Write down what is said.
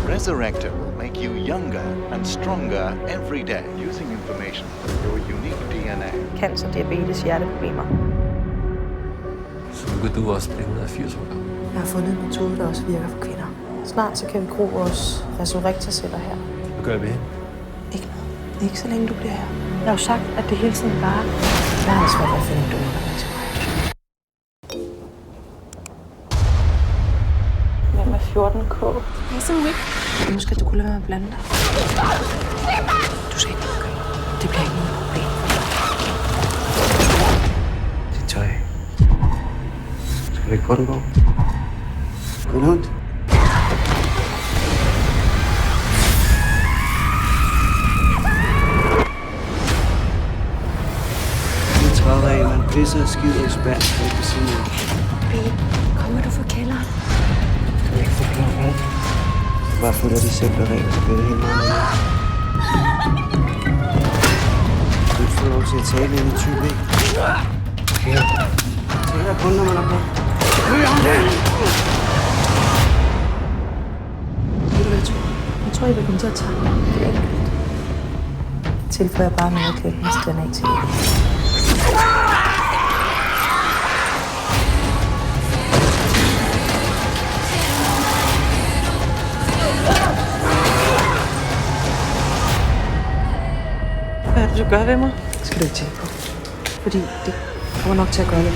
Resurrector will make you younger and stronger every day using information from your unique DNA. Cancer, diabetes, hjerteproblemer. Så nu kan du også blive 180 år gammel. Jeg har fundet en metode, der også virker for kvinder. Snart så kan vi gro vores resurrektorceller her. Hvad gør vi? Ikke noget. Ikke så længe du bliver her. Jeg har jo sagt, at det hele tiden bare... Jeg har svært ved at finde en donor, der til mig. Hvem er 14K? Jeg er så weak. Nu skal du kunne lade være med at blande dig. Du skal ikke begynde. Det bliver ikke noget problem. Det er tøj. Skal du ikke prøve den på? Gå rundt. Det er trædregel, man pisser og skider i spand, så ikke kan sige noget. Babe, kommer du fra kælderen? Du kan ikke forklare hvad. Bare følger de simple regler, så bliver det helt meget mere. Du får lov til at tale ind i type, ikke? Her. Taler kun, når man er på. Ved du hvad, Tue? Jeg tror, jeg vil komme til at tage det enkelt. Tilføjer bare noget klædens DNA til. Hvad er det, du gør ved mig? Det skal du ikke tænke på. Fordi det kommer nok til at gøre det.